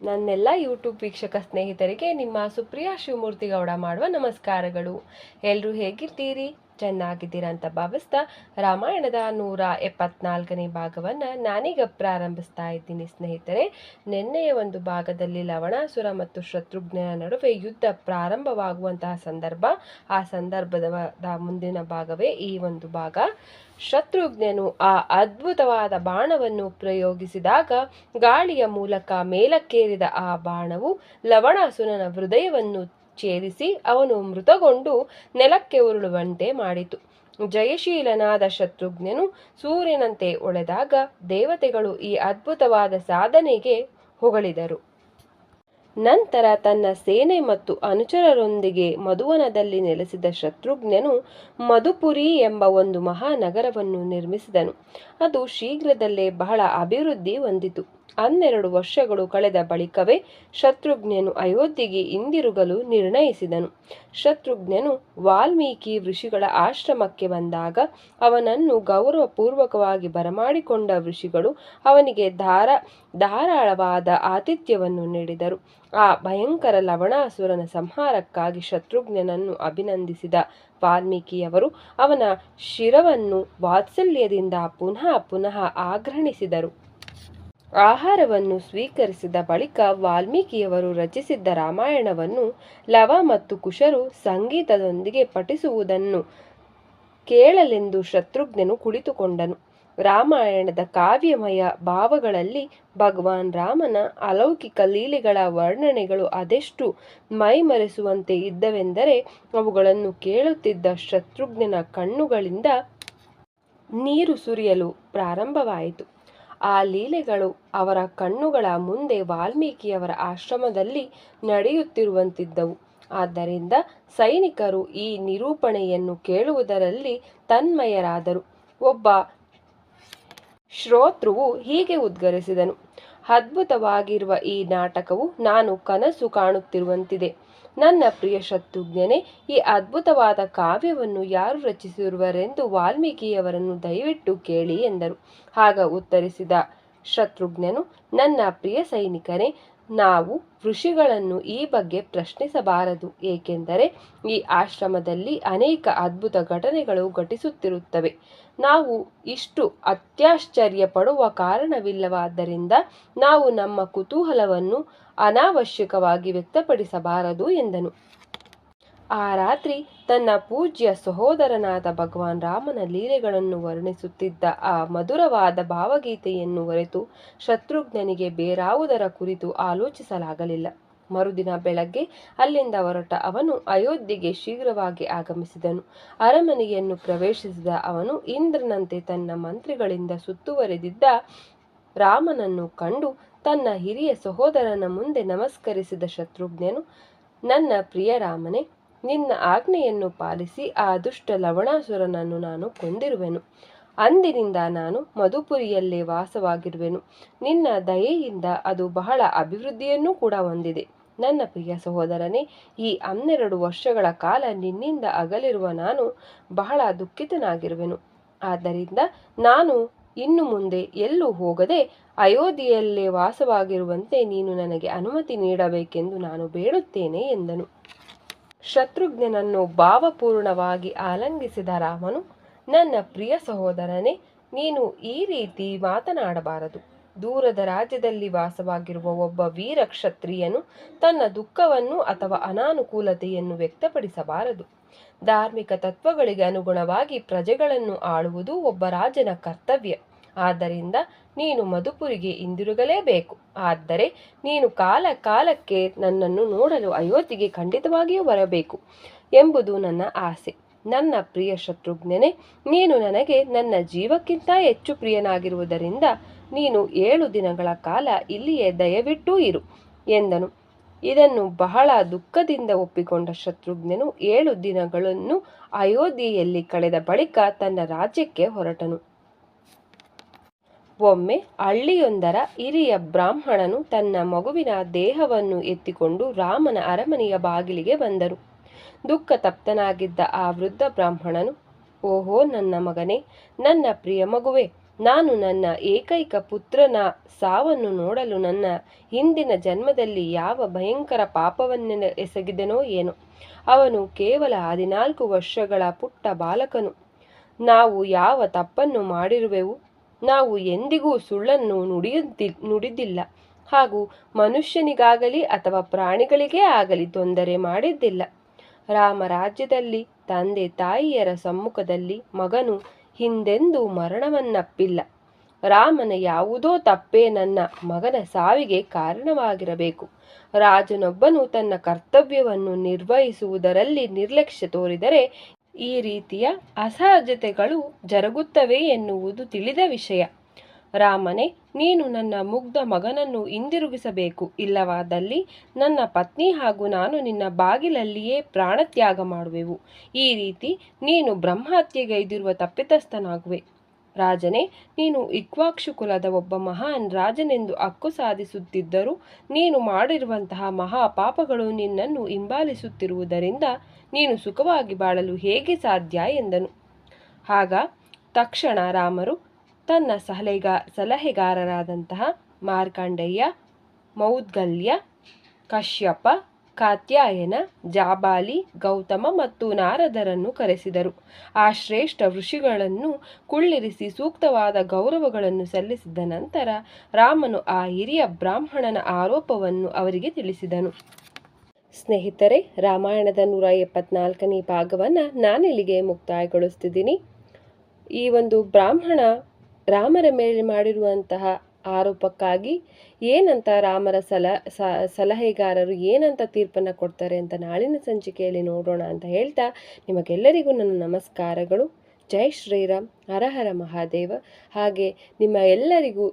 ನನ್ನೆಲ್ಲ ಯೂಟ್ಯೂಬ್ ವೀಕ್ಷಕ ಸ್ನೇಹಿತರಿಗೆ ನಿಮ್ಮ ಸುಪ್ರಿಯಾ ಶಿವಮೂರ್ತಿಗೌಡ ಮಾಡುವ ನಮಸ್ಕಾರಗಳು. ಎಲ್ಲರೂ ಹೇಗಿರ್ತೀರಿ? ಚೆನ್ನಾಗಿದ್ದೀರಾ ಅಂತ ಭಾವಿಸ್ತಾ ರಾಮಾಯಣದ 174ನೇ ಭಾಗವನ್ನು ನಾನೀಗ ಪ್ರಾರಂಭಿಸ್ತಾ ಇದ್ದೀನಿ ಸ್ನೇಹಿತರೆ. ನಿನ್ನೆಯ ಒಂದು ಭಾಗದಲ್ಲಿ ಲವಣಾಸುರ ಮತ್ತು ಶತ್ರುಘ್ನನ ನಡುವೆ ಯುದ್ಧ ಪ್ರಾರಂಭವಾಗುವಂತಹ ಸಂದರ್ಭ, ಆ ಸಂದರ್ಭದ ಮುಂದಿನ ಭಾಗವೇ ಈ ಒಂದು ಭಾಗ. ಶತ್ರುಘ್ನನು ಆ ಅದ್ಭುತವಾದ ಬಾಣವನ್ನು ಪ್ರಯೋಗಿಸಿದಾಗ ಗಾಳಿಯ ಮೂಲಕ ಮೇಲಕ್ಕೇರಿದ ಆ ಬಾಣವು ಲವಣಾಸುರನ ಹೃದಯವನ್ನು ಛೇದಿಸಿ ಅವನು ಮೃತಗೊಂಡು ನೆಲಕ್ಕೆ ಉರುಳುವಂತೆ ಮಾಡಿತು. ಜಯಶೀಲನಾದ ಶತ್ರುಘ್ನನು ಸೂರ್ಯನಂತೆ ಹೊಳೆದಾಗ ದೇವತೆಗಳು ಈ ಅದ್ಭುತವಾದ ಸಾಧನೆಗೆ ಹೊಗಳಿದರು. ನಂತರ ತನ್ನ ಸೇನೆ ಮತ್ತು ಅನುಚರರೊಂದಿಗೆ ಮಧುವನದಲ್ಲಿ ನೆಲೆಸಿದ ಶತ್ರುಘ್ನನು ಮಧುಪುರಿ ಎಂಬ ಒಂದು ಮಹಾನಗರವನ್ನು ನಿರ್ಮಿಸಿದನು. ಅದು ಶೀಘ್ರದಲ್ಲೇ ಬಹಳ ಅಭಿವೃದ್ಧಿ ಹೊಂದಿತು. 12 ವರ್ಷಗಳು ಕಳೆದ ಬಳಿಕವೇ ಶತ್ರುಘ್ನನು ಅಯೋಧ್ಯೆಗೆ ಹಿಂದಿರುಗಲು ನಿರ್ಣಯಿಸಿದನು. ಶತ್ರುಘ್ನನು ವಾಲ್ಮೀಕಿ ಋಷಿಗಳ ಆಶ್ರಮಕ್ಕೆ ಬಂದಾಗ ಅವನನ್ನು ಗೌರವಪೂರ್ವಕವಾಗಿ ಬರಮಾಡಿಕೊಂಡ ಋಷಿಗಳು ಅವನಿಗೆ ಧಾರಾಳವಾದ ಆತಿಥ್ಯವನ್ನು ನೀಡಿದರು. ಆ ಭಯಂಕರ ಲವಣಾಸುರನ ಸಂಹಾರಕ್ಕಾಗಿ ಶತ್ರುಘ್ನನನ್ನು ಅಭಿನಂದಿಸಿದ ವಾಲ್ಮೀಕಿಯವರು ಅವನ ಶಿರವನ್ನು ವಾತ್ಸಲ್ಯದಿಂದ ಪುನಃ ಪುನಃ ಆಗ್ರಹಿಸಿದರು. ಆಹಾರವನ್ನು ಸ್ವೀಕರಿಸಿದ ಬಳಿಕ ವಾಲ್ಮೀಕಿಯವರು ರಚಿಸಿದ್ದ ರಾಮಾಯಣವನ್ನು ಲವ ಮತ್ತು ಕುಶರು ಸಂಗೀತದೊಂದಿಗೆ ಪಠಿಸುವುದನ್ನು ಕೇಳಲೆಂದು ಶತ್ರುಘ್ನನು ಕುಳಿತುಕೊಂಡನು. ರಾಮಾಯಣದ ಕಾವ್ಯಮಯ ಭಾವಗಳಲ್ಲಿ ಭಗವಾನ್ ರಾಮನ ಅಲೌಕಿಕ ಲೀಲೆಗಳ ವರ್ಣನೆಗಳು ಅದೆಷ್ಟು ಮೈಮರೆಸುವಂತೆ ಇದ್ದವೆಂದರೆ ಅವುಗಳನ್ನು ಕೇಳುತ್ತಿದ್ದ ಶತ್ರುಘ್ನನ ಕಣ್ಣುಗಳಿಂದ ನೀರು ಸುರಿಯಲು ಪ್ರಾರಂಭವಾಯಿತು. ಆ ಲೀಲೆಗಳು ಅವರ ಕಣ್ಣುಗಳ ಮುಂದೆ ವಾಲ್ಮೀಕಿಯವರ ಆಶ್ರಮದಲ್ಲಿ ನಡೆಯುತ್ತಿರುವಂತಿದ್ದವು. ಆದ್ದರಿಂದ ಸೈನಿಕರು ಈ ನಿರೂಪಣೆಯನ್ನು ಕೇಳುವುದರಲ್ಲಿ ತನ್ಮಯರಾದರು. ಒಬ್ಬ ಶ್ರೋತೃವು ಹೀಗೆ ಉದ್ಗರಿಸಿದನು: ಅದ್ಭುತವಾಗಿರುವ ಈ ನಾಟಕವು ನಾನು ಕನಸು ಕಾಣುತ್ತಿರುವಂತಿದೆ. ನನ್ನ ಪ್ರಿಯ ಶತ್ರುಘ್ನನೇ, ಈ ಅದ್ಭುತವಾದ ಕಾವ್ಯವನ್ನು ಯಾರು ರಚಿಸಿರುವರೆಂದು ವಾಲ್ಮೀಕಿಯವರನ್ನು ದಯವಿಟ್ಟು ಕೇಳಿ ಎಂದರು. ಆಗ ಉತ್ತರಿಸಿದ ಶತ್ರುಘ್ನನು, ನನ್ನ ಪ್ರಿಯ ಸೈನಿಕನೇ, ನಾವು ಋಷಿಗಳನ್ನು ಈ ಬಗ್ಗೆ ಪ್ರಶ್ನಿಸಬಾರದು. ಏಕೆಂದರೆ ಈ ಆಶ್ರಮದಲ್ಲಿ ಅನೇಕ ಅದ್ಭುತ ಘಟನೆಗಳು ಘಟಿಸುತ್ತಿರುತ್ತವೆ. ನಾವು ಇಷ್ಟು ಅತ್ಯಾಶ್ಚರ್ಯ ಪಡುವ ಕಾರಣವಿಲ್ಲವಾದ್ದರಿಂದ ನಾವು ನಮ್ಮ ಕುತೂಹಲವನ್ನು ಅನಾವಶ್ಯಕವಾಗಿ ವ್ಯಕ್ತಪಡಿಸಬಾರದು ಎಂದನು. ಆ ರಾತ್ರಿ ತನ್ನ ಪೂಜ್ಯ ಸಹೋದರನಾದ ಭಗವಾನ್ ರಾಮನ ಲೀಲೆಗಳನ್ನು ವರ್ಣಿಸುತ್ತಿದ್ದ ಆ ಮಧುರವಾದ ಭಾವಗೀತೆಯನ್ನು ಹೊರತು ಶತ್ರುಘ್ನನಿಗೆ ಬೇರಾವುದರ ಕುರಿತು ಆಲೋಚಿಸಲಾಗಲಿಲ್ಲ. ಮರುದಿನ ಬೆಳಗ್ಗೆ ಅಲ್ಲಿಂದ ಹೊರಟ ಅವನು ಅಯೋಧ್ಯೆಗೆ ಶೀಘ್ರವಾಗಿ ಆಗಮಿಸಿದನು. ಅರಮನೆಯನ್ನು ಪ್ರವೇಶಿಸಿದ ಅವನು ಇಂದ್ರನಂತೆ ತನ್ನ ಮಂತ್ರಿಗಳಿಂದ ಸುತ್ತುವರೆದಿದ್ದ ರಾಮನನ್ನು ಕಂಡು ತನ್ನ ಹಿರಿಯ ಸಹೋದರನ ಮುಂದೆ ನಮಸ್ಕರಿಸಿದ ಶತ್ರುಘ್ನನು, ನನ್ನ ಪ್ರಿಯ ರಾಮನೇ, ನಿನ್ನ ಆಜ್ಞೆಯನ್ನು ಪಾಲಿಸಿ ಆ ದುಷ್ಟ ಲವಣಾಸುರನನ್ನು ನಾನು ಕೊಂದಿರುವೆನು. ಅಂದಿನಿಂದ ನಾನು ಮಧುಪುರಿಯಲ್ಲೇ ವಾಸವಾಗಿರುವೆನು. ನಿನ್ನ ದಯೆಯಿಂದ ಅದು ಬಹಳ ಅಭಿವೃದ್ಧಿಯನ್ನು ಕೂಡ ಹೊಂದಿದೆ. ನನ್ನ ಪ್ರಿಯ ಸಹೋದರನೇ, ಈ 12 ವರ್ಷಗಳ ಕಾಲ ನಿನ್ನಿಂದ ಅಗಲಿರುವ ನಾನು ಬಹಳ ದುಃಖಿತನಾಗಿರುವೆನು. ಆದ್ದರಿಂದ ನಾನು ಇನ್ನು ಮುಂದೆ ಎಲ್ಲೂ ಹೋಗದೆ ಅಯೋಧ್ಯೆಯಲ್ಲೇ ವಾಸವಾಗಿರುವಂತೆ ನೀನು ನನಗೆ ಅನುಮತಿ ನೀಡಬೇಕೆಂದು ನಾನು ಬೇಡುತ್ತೇನೆ ಎಂದನು. ಶತ್ರುಘ್ನನನ್ನು ಭಾವಪೂರ್ಣವಾಗಿ ಆಲಿಂಗಿಸಿದ ರಾಮನು, ನನ್ನ ಪ್ರಿಯ ಸಹೋದರನೇ, ನೀನು ಈ ರೀತಿ ಮಾತನಾಡಬಾರದು. ದೂರದ ರಾಜ್ಯದಲ್ಲಿ ವಾಸವಾಗಿರುವ ಒಬ್ಬ ವೀರ ಕ್ಷತ್ರಿಯನು ತನ್ನ ದುಃಖವನ್ನು ಅಥವಾ ಅನಾನುಕೂಲತೆಯನ್ನು ವ್ಯಕ್ತಪಡಿಸಬಾರದು. ಧಾರ್ಮಿಕ ತತ್ವಗಳಿಗೆ ಅನುಗುಣವಾಗಿ ಪ್ರಜೆಗಳನ್ನು ಆಳುವುದು ಒಬ್ಬ ರಾಜನ ಕರ್ತವ್ಯ. ಆದ್ದರಿಂದ ನೀನು ಮಧುಪುರಿಗೆ ಹಿಂದಿರುಗಲೇಬೇಕು. ಆದರೆ ನೀನು ಕಾಲಕ್ಕೆ ನನ್ನನ್ನು ನೋಡಲು ಅಯೋಧ್ಯೆಗೆ ಖಂಡಿತವಾಗಿಯೂ ಬರಬೇಕು ಎಂಬುದು ನನ್ನ ಆಸೆ. ನನ್ನ ಪ್ರಿಯ ಶತ್ರುಘ್ನನೇ, ನೀನು ನನಗೆ ನನ್ನ ಜೀವಕ್ಕಿಂತ ಹೆಚ್ಚು ಪ್ರಿಯನಾಗಿರುವುದರಿಂದ ನೀನು 7 ದಿನಗಳ ಕಾಲ ಇಲ್ಲಿಯೇ ದಯವಿಟ್ಟು ಇರು ಎಂದನು. ಇದನ್ನು ಬಹಳ ದುಃಖದಿಂದ ಒಪ್ಪಿಕೊಂಡ ಶತ್ರುಘ್ನನು 7 ದಿನಗಳನ್ನು ಅಯೋಧ್ಯೆಯಲ್ಲಿ ಕಳೆದ ಬಳಿಕ ತನ್ನ ರಾಜ್ಯಕ್ಕೆ ಹೊರಟನು. ಒಮ್ಮೆ ಹಳ್ಳಿಯೊಂದರ ಹಿರಿಯ ಬ್ರಾಹ್ಮಣನು ತನ್ನ ಮಗುವಿನ ದೇಹವನ್ನು ಎತ್ತಿಕೊಂಡು ರಾಮನ ಅರಮನೆಯ ಬಾಗಿಲಿಗೆ ಬಂದರು. ದುಃಖ ತಪ್ತನಾಗಿದ್ದ ಆ ವೃದ್ಧ ಬ್ರಾಹ್ಮಣನು, ಓಹೋ ನನ್ನ ಮಗನೇ, ನನ್ನ ಪ್ರಿಯ ಮಗುವೆ, ನಾನು ನನ್ನ ಏಕೈಕ ಪುತ್ರನ ಸಾವನ್ನು ನೋಡಲು ನನ್ನ ಹಿಂದಿನ ಜನ್ಮದಲ್ಲಿ ಯಾವ ಭಯಂಕರ ಪಾಪವನ್ನೇ ಎಸಗಿದೆನೋ ಏನೋ. ಅವನು ಕೇವಲ 14 ವರ್ಷಗಳ ಪುಟ್ಟ ಬಾಲಕನು. ನಾವು ಯಾವ ತಪ್ಪನ್ನು ಮಾಡಿರುವೆವು? ನಾವು ಎಂದಿಗೂ ಸುಳ್ಳನ್ನು ನುಡಿದಿಲ್ಲ, ಹಾಗೂ ಮನುಷ್ಯನಿಗಾಗಲಿ ಅಥವಾ ಪ್ರಾಣಿಗಳಿಗೇ ಆಗಲಿ ತೊಂದರೆ ಮಾಡಿದ್ದಿಲ್ಲ. ರಾಮರಾಜ್ಯದಲ್ಲಿ ತಂದೆ ತಾಯಿಯರ ಸಮ್ಮುಖದಲ್ಲಿ ಮಗನು ಹಿಂದೆಂದೂ ಮರಣವನ್ನಪ್ಪಿಲ್ಲ. ರಾಮನ ಯಾವುದೋ ತಪ್ಪೇ ನನ್ನ ಮಗನ ಸಾವಿಗೆ ಕಾರಣವಾಗಿರಬೇಕು. ರಾಜನೊಬ್ಬನು ತನ್ನ ಕರ್ತವ್ಯವನ್ನು ನಿರ್ವಹಿಸುವುದರಲ್ಲಿ ನಿರ್ಲಕ್ಷ್ಯ ತೋರಿದರೆ ಈ ರೀತಿಯ ಅಸಹಜತೆಗಳು ಜರುಗುತ್ತವೆ ಎನ್ನುವುದು ತಿಳಿದ ವಿಷಯ. ರಾಮನೇ, ನೀನು ನನ್ನ ಮುಗ್ಧ ಮಗನನ್ನು ಹಿಂದಿರುಗಿಸಬೇಕು. ಇಲ್ಲವಾದಲ್ಲಿ ನನ್ನ ಪತ್ನಿ ಹಾಗೂ ನಾನು ನಿನ್ನ ಬಾಗಿಲಲ್ಲಿಯೇ ಪ್ರಾಣತ್ಯಾಗ ಮಾಡುವೆವು. ಈ ರೀತಿ ನೀನು ಬ್ರಹ್ಮಹತ್ಯೆಗೈದಿರುವ ತಪ್ಪಿತಸ್ಥನಾಗುವೆ. ರಾಜನೇ, ನೀನು ಇಕ್ಷ್ವಾಕು ಕುಲದ ಒಬ್ಬ ಮಹಾನ್ ರಾಜನೆಂದು ಹಕ್ಕು ಸಾಧಿಸುತ್ತಿದ್ದರೂ ನೀನು ಮಾಡಿರುವಂತಹ ಮಹಾಪಾಪಗಳು ನಿನ್ನನ್ನು ಹಿಂಬಾಲಿಸುತ್ತಿರುವುದರಿಂದ ನೀನು ಸುಖವಾಗಿ ಬಾಳಲು ಹೇಗೆ ಸಾಧ್ಯ ಎಂದನು. ಆಗ ತಕ್ಷಣ ರಾಮರು ತನ್ನ ಸಲಹೆಗಾರರಾದಂತಹ ಮಾರ್ಕಂಡೇಯ, ಮೌದ್ಗಲ್ಯ, ಕಶ್ಯಪ, ಕಾತ್ಯಾಯನ, ಜಾಬಾಲಿ, ಗೌತಮ ಮತ್ತು ನಾರದರನ್ನು ಕರೆಸಿದರು. ಆ ಶ್ರೇಷ್ಠ ಋಷಿಗಳನ್ನು ಕುಳ್ಳಿರಿಸಿ ಸೂಕ್ತವಾದ ಗೌರವಗಳನ್ನು ಸಲ್ಲಿಸಿದ ನಂತರ ರಾಮನು ಆ ಹಿರಿಯ ಬ್ರಾಹ್ಮಣನ ಆರೋಪವನ್ನು ಅವರಿಗೆ ತಿಳಿಸಿದನು. ಸ್ನೇಹಿತರೆ, ರಾಮಾಯಣದ 174ನೇ ಭಾಗವನ್ನು ನಾನಿಲ್ಲಿಗೆ ಮುಕ್ತಾಯಗೊಳಿಸ್ತಿದ್ದೀನಿ. ಈ ಒಂದು ಬ್ರಾಹ್ಮಣ ರಾಮರ ಮೇಲೆ ಮಾಡಿರುವಂತಹ ಆರೋಪಕ್ಕಾಗಿ ಏನಂತ ರಾಮರ ಸಲಹೆಗಾರರು ಏನಂತ ತೀರ್ಪನ್ನು ಕೊಡ್ತಾರೆ ಅಂತ ನಾಳಿನ ಸಂಚಿಕೆಯಲ್ಲಿ ನೋಡೋಣ ಅಂತ ಹೇಳ್ತಾ ನಿಮಗೆಲ್ಲರಿಗೂ ನನ್ನ ನಮಸ್ಕಾರಗಳು. ಜೈ ಶ್ರೀರಾಮ್, ಹರ ಹರ ಮಹಾದೇವ. ಹಾಗೆ ನಿಮ್ಮ ಎಲ್ಲರಿಗೂ